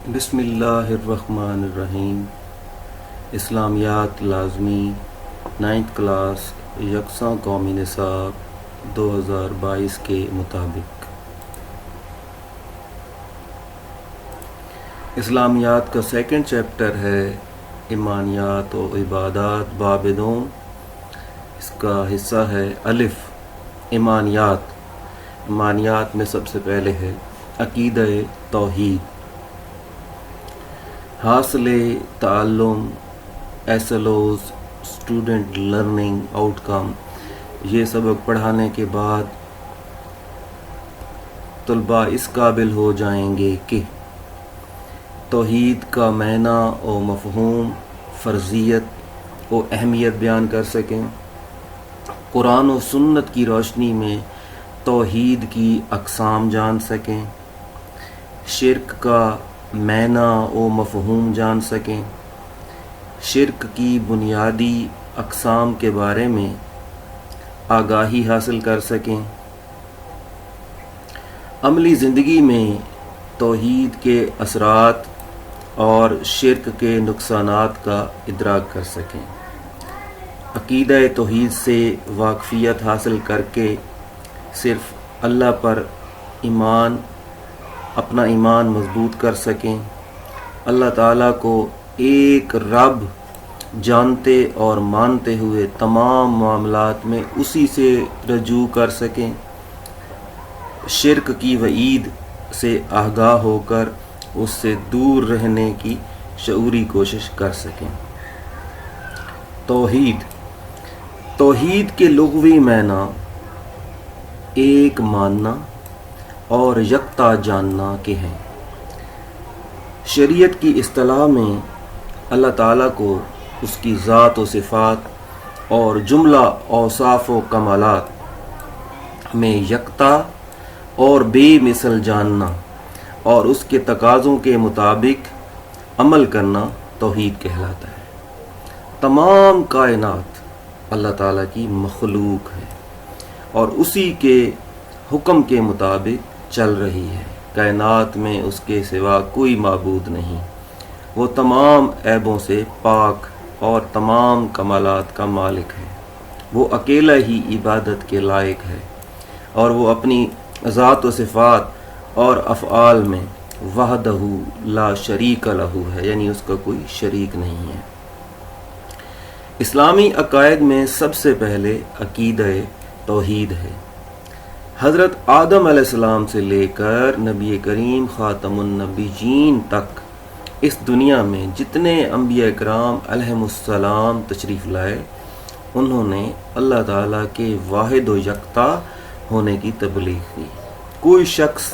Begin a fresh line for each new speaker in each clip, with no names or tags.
بسم اللہ الرحمن الرحیم۔ اسلامیات لازمی 9th کلاس یکساں قومی نصاب 2022 کے مطابق اسلامیات کا سیکنڈ چیپٹر ہے ایمانیات و عبادات باب دوم۔ اس کا حصہ ہے الف ایمانیات۔ ایمانیات میں سب سے پہلے ہے عقیدہ توحید۔ حاصل تعلم، S L Os, student learning out کم، یہ سبق پڑھانے کے بعد طلباء اس قابل ہو جائیں گے کہ توحید کا معنی و مفہوم، فرضیت و اہمیت بیان کر سکیں، قرآن و سنت کی روشنی میں توحید کی اقسام جان سکیں، شرک کا معنی و مفہوم جان سکیں، شرک کی بنیادی اقسام کے بارے میں آگاہی حاصل کر سکیں، عملی زندگی میں توحید کے اثرات اور شرک کے نقصانات کا ادراک کر سکیں، عقیدہ توحید سے واقفیت حاصل کر کے صرف اللہ پر اپنا ایمان مضبوط کر سکیں، اللہ تعالیٰ کو ایک رب جانتے اور مانتے ہوئے تمام معاملات میں اسی سے رجوع کر سکیں، شرک کی وعید سے آگاہ ہو کر اس سے دور رہنے کی شعوری کوشش کر سکیں۔ توحید کے لغوی معنی ایک ماننا اور یکتا جاننا کے ہیں۔ شریعت کی اصطلاح میں اللہ تعالیٰ کو اس کی ذات و صفات اور جملہ اوصاف و کمالات میں یکتا اور بے مثل جاننا اور اس کے تقاضوں کے مطابق عمل کرنا توحید کہلاتا ہے۔ تمام کائنات اللہ تعالیٰ کی مخلوق ہے اور اسی کے حکم کے مطابق چل رہی ہے۔ کائنات میں اس کے سوا کوئی معبود نہیں۔ وہ تمام عیبوں سے پاک اور تمام کمالات کا مالک ہے۔ وہ اکیلا ہی عبادت کے لائق ہے اور وہ اپنی ذات و صفات اور افعال میں وحدہ لا شریک لہ ہے، یعنی اس کا کوئی شریک نہیں ہے۔ اسلامی عقائد میں سب سے پہلے عقیدہ توحید ہے۔ حضرت آدم علیہ السلام سے لے کر نبی کریم خاتم النبیین تک اس دنیا میں جتنے انبیاء کرام علیہم السلام تشریف لائے، انہوں نے اللہ تعالیٰ کے واحد و یکتا ہونے کی تبلیغ کی۔ کوئی شخص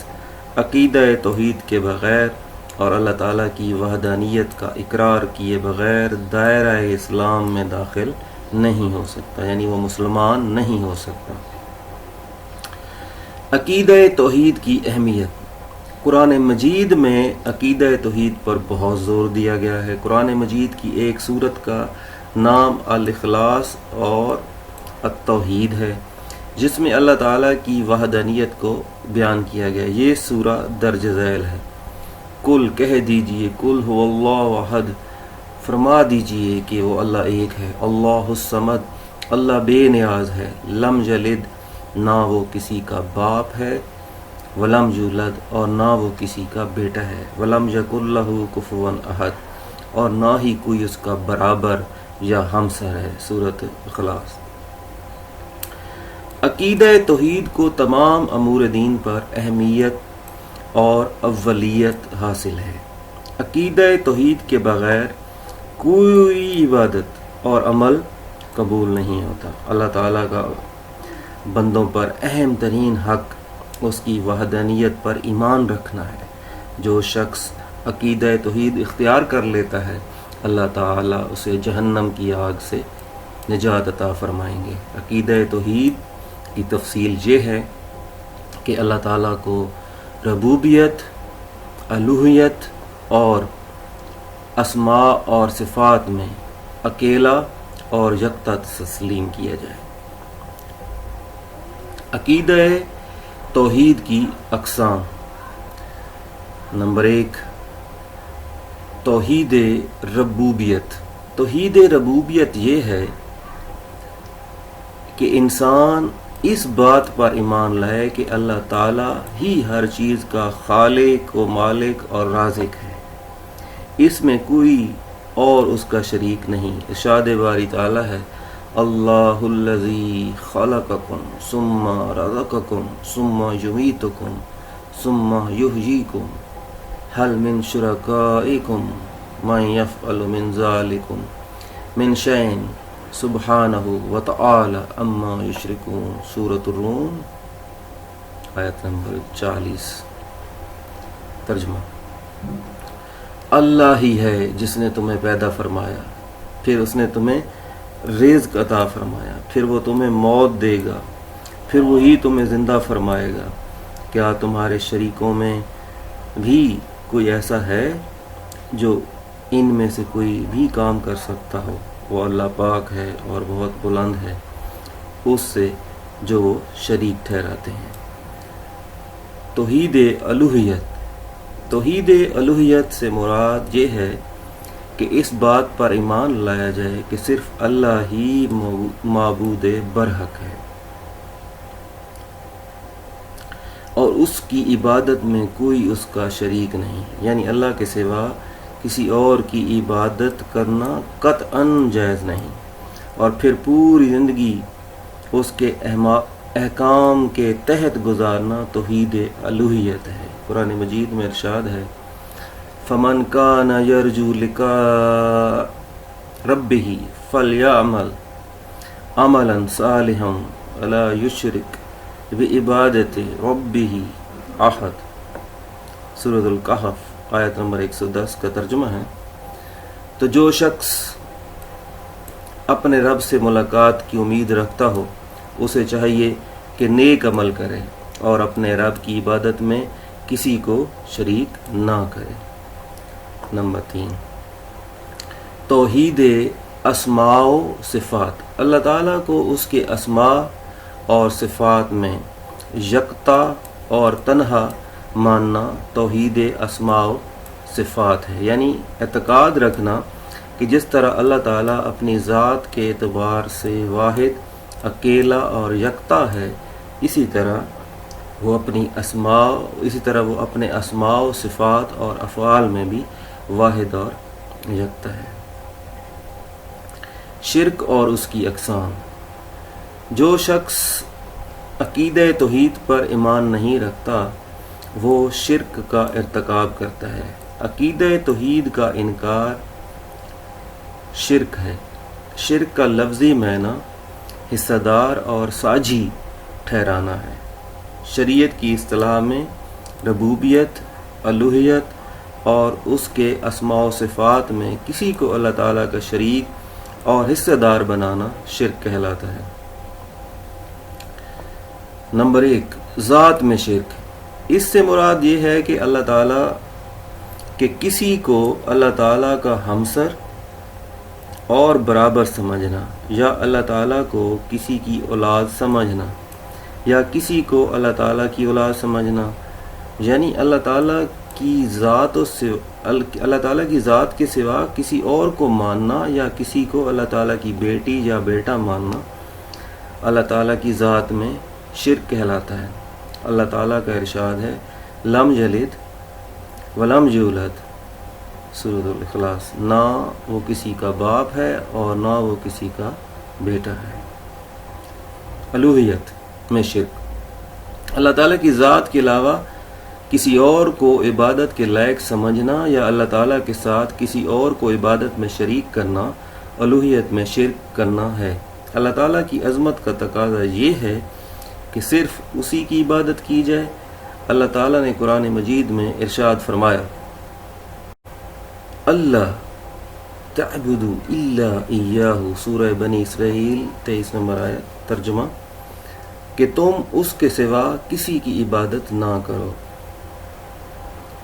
عقیدہ توحید کے بغیر اور اللہ تعالیٰ کی وحدانیت کا اقرار کیے بغیر دائرہ اسلام میں داخل نہیں ہو سکتا، یعنی وہ مسلمان نہیں ہو سکتا۔ عقیدہ توحید کی اہمیت۔ قرآن مجید میں عقیدہ توحید پر بہت زور دیا گیا ہے۔ قرآن مجید کی ایک سورت کا نام الاخلاص اور التوحید ہے، جس میں اللہ تعالیٰ کی وحدانیت کو بیان کیا گیا۔ یہ سورہ درج ذیل ہے۔ کل کہہ دیجئے، کل هو اللہ احد، فرما دیجئے کہ وہ اللہ ایک ہے۔ اللہ الصمد، اللہ بے نیاز ہے۔ لم یلد، نہ وہ کسی کا باپ ہے، ولم یولد، اور نہ وہ کسی کا بیٹا ہے، ولم یکن لہ کفوا احد، اور نہ ہی کوئی اس کا برابر یا ہمسر ہے۔ سورۃ اخلاص۔ عقیدہ توحید کو تمام امور دین پر اہمیت اور اولیت حاصل ہے۔ عقیدہ توحید کے بغیر کوئی عبادت اور عمل قبول نہیں ہوتا۔ اللہ تعالیٰ کا بندوں پر اہم ترین حق اس کی وحدانیت پر ایمان رکھنا ہے۔ جو شخص عقیدہ توحید اختیار کر لیتا ہے، اللہ تعالیٰ اسے جہنم کی آگ سے نجات عطا فرمائیں گے۔ عقیدہ توحید کی تفصیل یہ ہے کہ اللہ تعالیٰ کو ربوبیت، الوہیت اور اسماء اور صفات میں اکیلا اور یکتا تسلیم کیا جائے۔ عقیدہ توحید کی اقسام۔ نمبر 1، توحید ربوبیت۔ توحید ربوبیت یہ ہے کہ انسان اس بات پر ایمان لائے کہ اللہ تعالیٰ ہی ہر چیز کا خالق و مالک اور رازق ہے، اس میں کوئی اور اس کا شریک نہیں۔ ارشاد باری تعالیٰ ہے اللہ الذی خلقکم ثم رزقکم ثم یمیتکم ثم یحییکم هل من شرکائکم من یفعل من ذلکم من شیء سبحانہ وتعالی اما یشرکون۔ سورۃ الروم آیت نمبر 40۔ ترجمہ: اللہ ہی ہے جس نے تمہیں پیدا فرمایا، پھر اس نے تمہیں رزق عطا فرمایا، پھر وہ تمہیں موت دے گا، پھر وہی تمہیں زندہ فرمائے گا۔ کیا تمہارے شریکوں میں بھی کوئی ایسا ہے جو ان میں سے کوئی بھی کام کر سکتا ہو؟ وہ اللہ پاک ہے اور بہت بلند ہے اس سے جو وہ شریک ٹھہراتے ہیں۔ توحید الوہیت۔ توحید الوہیت سے مراد یہ ہے کہ اس بات پر ایمان لایا جائے کہ صرف اللہ ہی معبود برحق ہے اور اس کی عبادت میں کوئی اس کا شریک نہیں، یعنی اللہ کے سوا کسی اور کی عبادت کرنا قطعاً جائز نہیں، اور پھر پوری زندگی اس کے احکام کے تحت گزارنا توحید الوہیت ہے۔ قرآن مجید میں ارشاد ہے فَمَنْ كَانَ يَرْجُو لِقَاءَ رَبِّهِ فَلْيَعْمَلْ عَمَلًا صَالِحًا وَلَا يُشْرِكْ بِعِبَادَةِ رَبِّهِ أَحَدًا۔ سورۃ الکہف آیت نمبر 110 کا ترجمہ ہے تو جو شخص اپنے رب سے ملاقات کی امید رکھتا ہو اسے چاہیے کہ نیک عمل کرے اور اپنے رب کی عبادت میں کسی کو شریک نہ کرے۔ نمبر 3، توحید اسماء و صفات۔ اللہ تعالیٰ کو اس کے اسماء اور صفات میں یکتا اور تنہا ماننا توحید اسماء و صفات ہے، یعنی اعتقاد رکھنا کہ جس طرح اللہ تعالیٰ اپنی ذات کے اعتبار سے واحد، اکیلا اور یکتا ہے، اسی طرح وہ اپنے اسماء و صفات اور افعال میں بھی واحد اور یکتا ہے۔ شرک اور اس کی اقسام۔ جو شخص عقیدہ توحید پر ایمان نہیں رکھتا وہ شرک کا ارتکاب کرتا ہے۔ عقیدہ توحید کا انکار شرک ہے۔ شرک کا لفظی معنی حصہ دار اور ساجی ٹھہرانا ہے۔ شریعت کی اصطلاح میں ربوبیت، الوہیت اور اس کے اسماء و صفات میں کسی کو اللہ تعالیٰ کا شریک اور حصہ دار بنانا شرک کہلاتا ہے۔ نمبر 1، ذات میں شرک۔ اس سے مراد یہ ہے کہ اللہ تعالیٰ کہ کسی کو اللہ تعالیٰ کا ہمسر اور برابر سمجھنا، یا اللہ تعالیٰ کو کسی کی اولاد سمجھنا، یا کسی کو اللہ تعالیٰ کی اولاد سمجھنا، یعنی اللہ تعالیٰ کی ذات کے سوا کسی اور کو ماننا یا کسی کو اللہ تعالیٰ کی بیٹی یا بیٹا ماننا اللہ تعالیٰ کی ذات میں شرک کہلاتا ہے۔ اللہ تعالیٰ کا ارشاد ہے لم یلد ولم یولد، سورۃ الاخلاص، نہ وہ کسی کا باپ ہے اور نہ وہ کسی کا بیٹا ہے۔ الوہیت میں شرک۔ اللہ تعالیٰ کی ذات کے علاوہ کسی اور کو عبادت کے لائق سمجھنا یا اللہ تعالیٰ کے ساتھ کسی اور کو عبادت میں شریک کرنا الوہیت میں شرک کرنا ہے۔ اللہ تعالیٰ کی عظمت کا تقاضا یہ ہے کہ صرف اسی کی عبادت کی جائے۔ اللہ تعالیٰ نے قرآن مجید میں ارشاد فرمایا اللہ تعبدوا الا ایاہ، سورہ بنی اسرائیل 23 نمبر آیت۔ ترجمہ کہ تم اس کے سوا کسی کی عبادت نہ کرو۔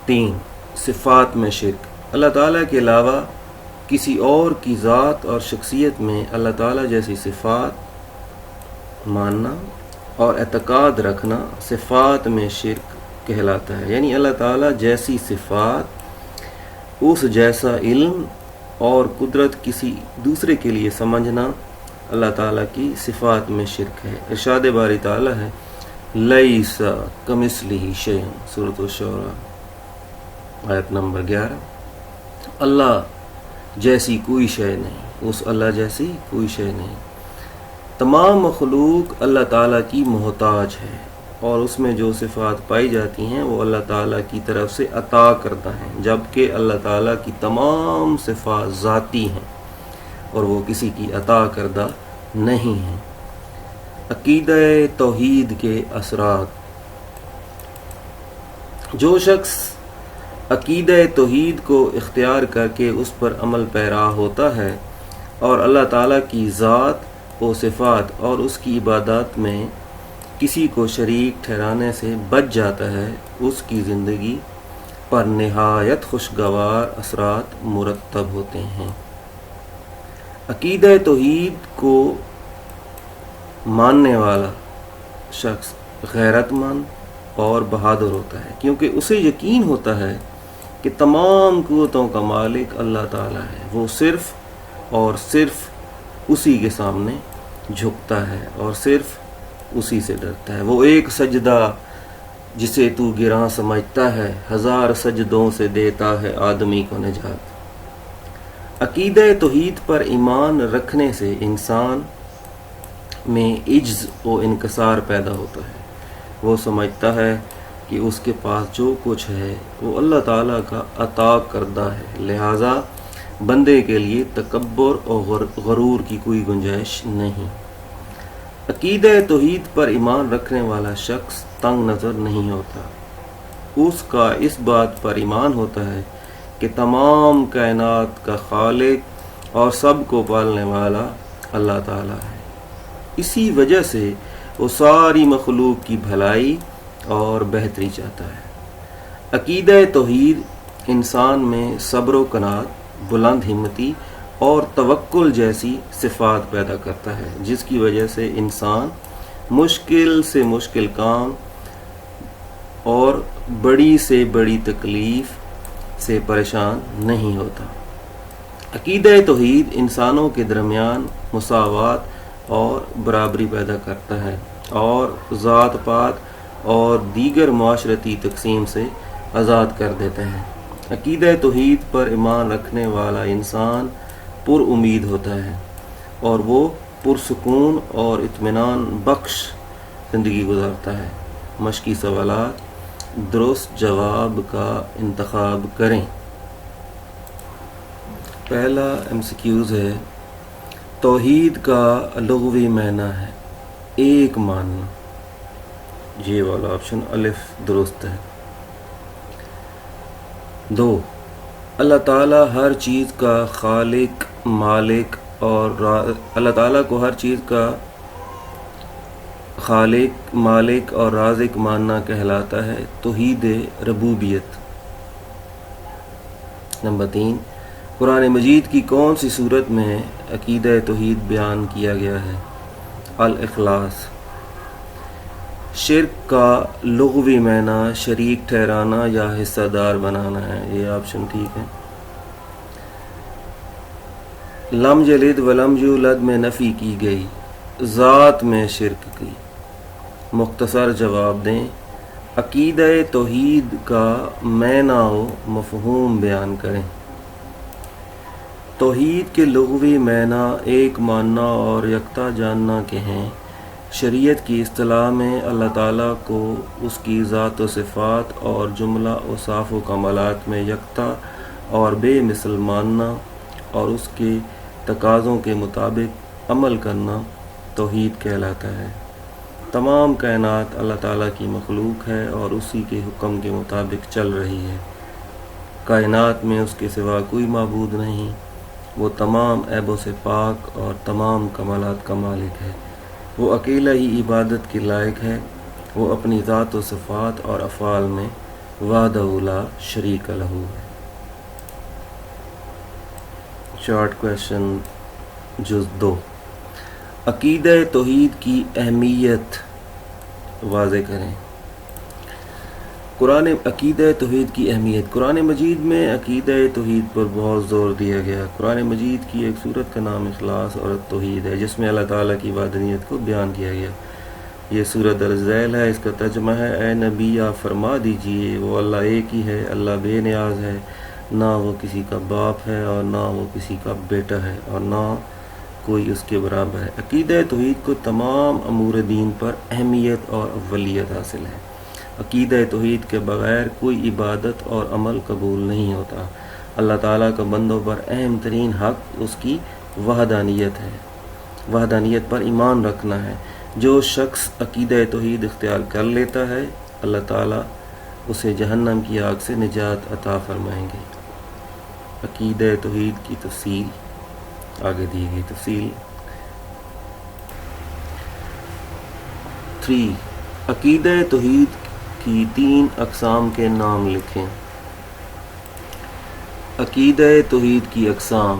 3، صفات میں شرک۔ اللہ تعالیٰ کے علاوہ کسی اور کی ذات اور شخصیت میں اللہ تعالیٰ جیسی صفات ماننا اور اعتقاد رکھنا صفات میں شرک کہلاتا ہے، یعنی اللہ تعالیٰ جیسی صفات اس جیسا علم اور قدرت کسی دوسرے کے لیے سمجھنا اللہ تعالیٰ کی صفات میں شرک ہے۔ ارشاد باری تعالیٰ ہے لیس کمثلہ شیء، سورۃ الشعراء آیت نمبر 11۔ اللہ جیسی کوئی شے نہیں، اس اللہ جیسی کوئی شے نہیں۔ تمام مخلوق اللہ تعالیٰ کی محتاج ہے، اور اس میں جو صفات پائی جاتی ہیں وہ اللہ تعالیٰ کی طرف سے عطا کردہ ہیں، جبکہ اللہ تعالیٰ کی تمام صفات ذاتی ہیں اور وہ کسی کی عطا کردہ نہیں ہیں۔ عقیدہ توحید کے اثرات۔ جو شخص عقیدہ توحید کو اختیار کر کے اس پر عمل پیرا ہوتا ہے اور اللہ تعالیٰ کی ذات و صفات اور اس کی عبادات میں کسی کو شریک ٹھہرانے سے بچ جاتا ہے، اس کی زندگی پر نہایت خوشگوار اثرات مرتب ہوتے ہیں۔ عقیدہ توحید کو ماننے والا شخص غیرت مند اور بہادر ہوتا ہے، کیونکہ اسے یقین ہوتا ہے کہ تمام قوتوں کا مالک اللہ تعالیٰ ہے، وہ صرف اور صرف اسی کے سامنے جھکتا ہے اور صرف اسی سے ڈرتا ہے۔ وہ ایک سجدہ جسے تو گراں سمجھتا ہے، 1000 سجدوں سے دیتا ہے آدمی کو نجات۔ عقیدہ توحید پر ایمان رکھنے سے انسان میں عجز و انکسار پیدا ہوتا ہے۔ وہ سمجھتا ہے کہ اس کے پاس جو کچھ ہے وہ اللہ تعالیٰ کا عطا کردہ ہے، لہٰذا بندے کے لیے تکبر اور غرور کی کوئی گنجائش نہیں۔ عقیدہ توحید پر ایمان رکھنے والا شخص تنگ نظر نہیں ہوتا، اس کا اس بات پر ایمان ہوتا ہے کہ تمام کائنات کا خالق اور سب کو پالنے والا اللہ تعالیٰ ہے۔ اسی وجہ سے وہ ساری مخلوق کی بھلائی اور بہتری چاہتا ہے۔ عقیدہ توحید انسان میں صبر و قناعت، بلند ہمتی اور توکل جیسی صفات پیدا کرتا ہے، جس کی وجہ سے انسان مشکل سے مشکل کام اور بڑی سے بڑی تکلیف سے پریشان نہیں ہوتا۔ عقیدہ توحید انسانوں کے درمیان مساوات اور برابری پیدا کرتا ہے اور ذات پات اور دیگر معاشرتی تقسیم سے آزاد کر دیتا ہے۔ عقیدہ توحید پر ایمان رکھنے والا انسان پر امید ہوتا ہے اور وہ پرسکون اور اطمینان بخش زندگی گزارتا ہے۔ مشقی سوالات، درست جواب کا انتخاب کریں۔ پہلا MCQs ہے، توحید کا لغوی معنی ہے ایک ماننا، یہ والا آپشن الف درست ہے۔ 2، اللہ تعالیٰ ہر چیز کا خالق، مالک اور اللہ تعالیٰ کو ہر چیز کا خالق، مالک اور رازق ماننا کہلاتا ہے توحید ربوبیت۔ نمبر 3، قرآن مجید کی کون سی صورت میں عقیدہ توحید بیان کیا گیا ہے؟ الاخلاص۔ شرک کا لغوی معنی شریک ٹھہرانا یا حصہ دار بنانا ہے، یہ آپشن ٹھیک ہے۔ لم یلد ولم یولد میں نفی کی گئی، ذات میں شرک کی۔ مختصر جواب دیں، عقیدہ توحید کا معنی و مفہوم بیان کریں۔ توحید کے لغوی معنی ایک ماننا اور یکتا جاننا کے ہیں۔ شریعت کی اصطلاح میں اللہ تعالیٰ کو اس کی ذات و صفات اور جملہ اوصاف و کمالات میں یکتا اور بے مثل ماننا اور اس کے تقاضوں کے مطابق عمل کرنا توحید کہلاتا ہے۔ تمام کائنات اللہ تعالیٰ کی مخلوق ہے اور اسی کے حکم کے مطابق چل رہی ہے۔ کائنات میں اس کے سوا کوئی معبود نہیں، وہ تمام عیبوں سے پاک اور تمام کمالات کا مالک ہے۔ وہ اکیلا ہی عبادت کے لائق ہے، وہ اپنی ذات و صفات اور افعال میں وحدہ لا شریک لہ ہے۔ شارٹ کویشچن جز 2، عقیدہ توحید کی اہمیت واضح کریں۔ قرآن عقیدہ توحید کی اہمیت۔ قرآن مجید میں عقیدہ توحید پر بہت زور دیا گیا۔ قرآن مجید کی ایک سورت کا نام اخلاص اور توحید ہے، جس میں اللہ تعالیٰ کی وحدانیت کو بیان کیا گیا۔ یہ سورت درج ذیل ہے۔ اس کا ترجمہ ہے: اے نبی آپ فرما دیجئے وہ اللہ ایک ہی ہے، اللہ بے نیاز ہے، نہ وہ کسی کا باپ ہے اور نہ وہ کسی کا بیٹا ہے اور نہ کوئی اس کے برابر ہے۔ عقیدہ توحید کو تمام امور دین پر اہمیت اور اولیت حاصل ہے۔ عقیدہ توحید کے بغیر کوئی عبادت اور عمل قبول نہیں ہوتا۔ اللہ تعالیٰ کا بندوں پر اہم ترین حق اس کی وحدانیت ہے، وحدانیت پر ایمان رکھنا ہے۔ جو شخص عقیدہ توحید اختیار کر لیتا ہے، اللہ تعالیٰ اسے جہنم کی آگ سے نجات عطا فرمائیں گے۔ عقیدہ توحید کی تفصیل آگے دی گئی تفصیل 3 عقیدہ توحید کی 3 اقسام کے نام لکھیں۔ عقیدہ توحید کی اقسام: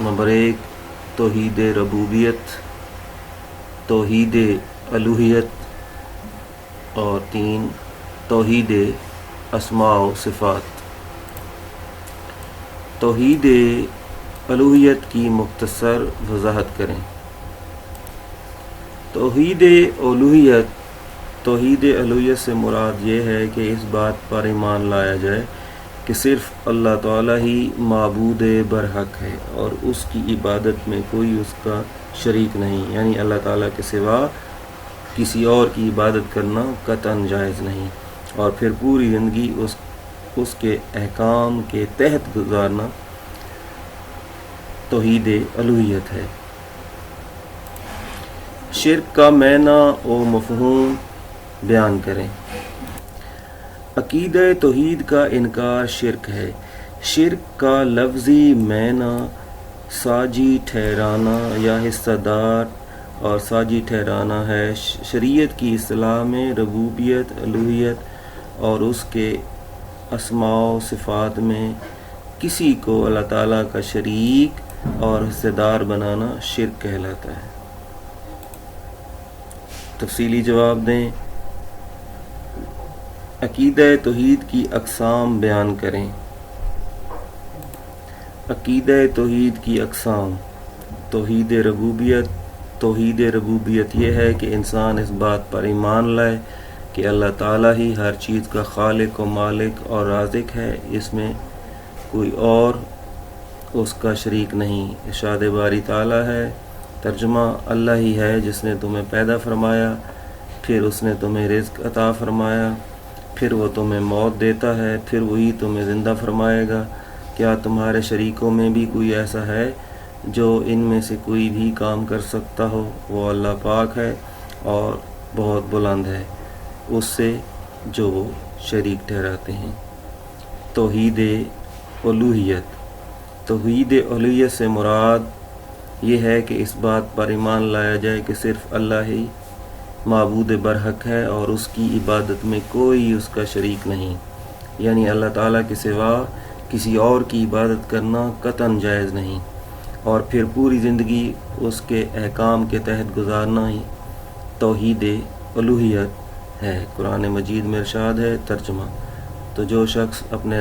نمبر 1 توحید ربوبیت، توحید الوہیت اور 3 توحید اسماء و صفات۔ توحید الوہیت کی مختصر وضاحت کریں۔ توحید الوہیت سے مراد یہ ہے کہ اس بات پر ایمان لایا جائے کہ صرف اللہ تعالیٰ ہی معبود برحق ہے اور اس کی عبادت میں کوئی اس کا شریک نہیں، یعنی اللہ تعالیٰ کے سوا کسی اور کی عبادت کرنا قطعاً جائز نہیں، اور پھر پوری زندگی اس کے احکام کے تحت گزارنا توحید الوہیت ہے۔ شرک کا معنی و مفہوم بیان کریں۔ عقیدہ توحید کا انکار شرک ہے۔ شرک کا لفظی معنی ساجی ٹھہرانا یا حصہ دار اور ساجی ٹھہرانا ہے۔ شریعت کی اصطلاح میں ربوبیت، الوہیت اور اس کے اسماء و صفات میں کسی کو اللہ تعالیٰ کا شریک اور حصہ دار بنانا شرک کہلاتا ہے۔ تفصیلی جواب دیں۔ عقیدہ توحید کی اقسام بیان کریں۔ عقیدہ توحید کی اقسام: توحید ربوبیت۔ توحید ربوبیت یہ ہے کہ انسان اس بات پر ایمان لائے کہ اللہ تعالیٰ ہی ہر چیز کا خالق و مالک اور رازق ہے، اس میں کوئی اور اس کا شریک نہیں۔ ارشاد باری تعالیٰ ہے۔ ترجمہ: اللہ ہی ہے جس نے تمہیں پیدا فرمایا، پھر اس نے تمہیں رزق عطا فرمایا، پھر وہ تمہیں موت دیتا ہے، پھر وہی تمہیں زندہ فرمائے گا۔ کیا تمہارے شریکوں میں بھی کوئی ایسا ہے جو ان میں سے کوئی بھی کام کر سکتا ہو؟ وہ اللہ پاک ہے اور بہت بلند ہے اس سے جو وہ شریک ٹھہراتے ہیں۔ توحید الوہیت۔ توحید الوہیت سے مراد یہ ہے کہ اس بات پر ایمان لایا جائے کہ صرف اللہ ہی معبود برحق ہے اور اس کی عبادت میں کوئی اس کا شریک نہیں، یعنی اللہ تعالیٰ کے سوا کسی اور کی عبادت کرنا قطعاً جائز نہیں، اور پھر پوری زندگی اس کے احکام کے تحت گزارنا ہی توحید الوہیت ہے۔ قرآن مجید میں ارشاد ہے۔ ترجمہ: تو جو شخص اپنے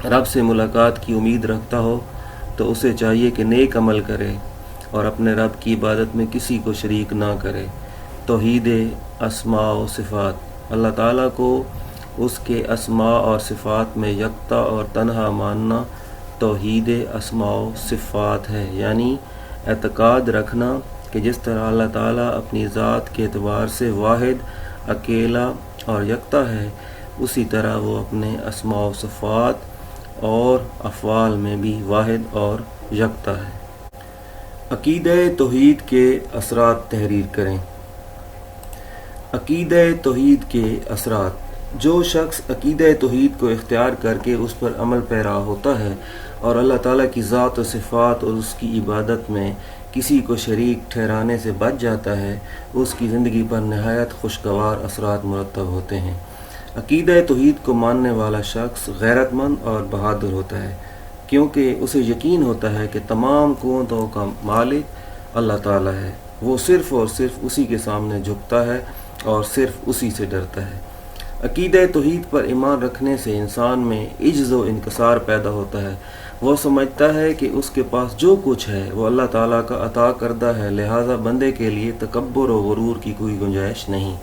رب سے ملاقات کی امید رکھتا ہو تو اسے چاہیے کہ نیک عمل کرے اور اپنے رب کی عبادت میں کسی کو شریک نہ کرے۔ توحید اسماء و صفات۔ اللہ تعالیٰ کو اس کے اسماء اور صفات میں یکتا اور تنہا ماننا توحید اسماء و صفات ہے، یعنی اعتقاد رکھنا کہ جس طرح اللہ تعالیٰ اپنی ذات کے اعتبار سے واحد، اکیلا اور یکتا ہے، اسی طرح وہ اپنے اسماء و صفات اور افعال میں بھی واحد اور یکتا ہے۔ عقیدہ توحید کے اثرات تحریر کریں۔ عقیدہ توحید کے اثرات: جو شخص عقیدہ توحید کو اختیار کر کے اس پر عمل پیرا ہوتا ہے اور اللہ تعالیٰ کی ذات و صفات اور اس کی عبادت میں کسی کو شریک ٹھہرانے سے بچ جاتا ہے، اس کی زندگی پر نہایت خوشگوار اثرات مرتب ہوتے ہیں۔ عقیدہ توحید کو ماننے والا شخص غیرت مند اور بہادر ہوتا ہے، کیونکہ اسے یقین ہوتا ہے کہ تمام قوتوں کا مالک اللہ تعالیٰ ہے، وہ صرف اور صرف اسی کے سامنے جھکتا ہے اور صرف اسی سے ڈرتا ہے۔ عقیدہ توحید پر ایمان رکھنے سے انسان میں عجز و انکسار پیدا ہوتا ہے۔ وہ سمجھتا ہے کہ اس کے پاس جو کچھ ہے وہ اللہ تعالیٰ کا عطا کردہ ہے، لہٰذا بندے کے لیے تکبر و غرور کی کوئی گنجائش نہیں۔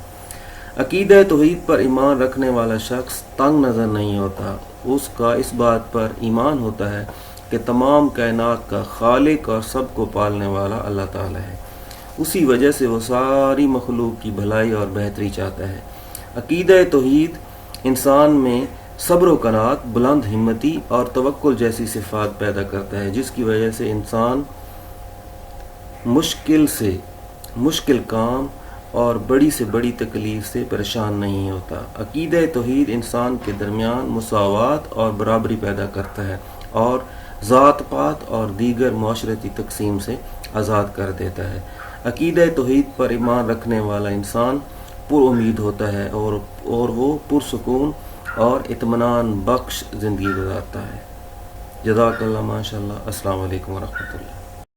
عقیدہ توحید پر ایمان رکھنے والا شخص تنگ نظر نہیں ہوتا، اس کا اس بات پر ایمان ہوتا ہے کہ تمام کائنات کا خالق اور سب کو پالنے والا اللہ تعالیٰ ہے، اسی وجہ سے وہ ساری مخلوق کی بھلائی اور بہتری چاہتا ہے۔ عقیدہ توحید انسان میں صبر و قناعت، بلند ہمتی اور توکل جیسی صفات پیدا کرتا ہے، جس کی وجہ سے انسان مشکل کام اور بڑی سے بڑی تکلیف سے پریشان نہیں ہوتا۔ عقیدہ توحید انسان کے درمیان مساوات اور برابری پیدا کرتا ہے اور ذات پات اور دیگر معاشرتی تقسیم سے آزاد کر دیتا ہے۔ عقیدہ توحید پر ایمان رکھنے والا انسان پر امید ہوتا ہے اور وہ پرسکون اور اطمینان بخش زندگی گزارتا ہے۔ جزاک اللہ، ماشاء اللہ۔ السلام علیکم ورحمۃ اللہ۔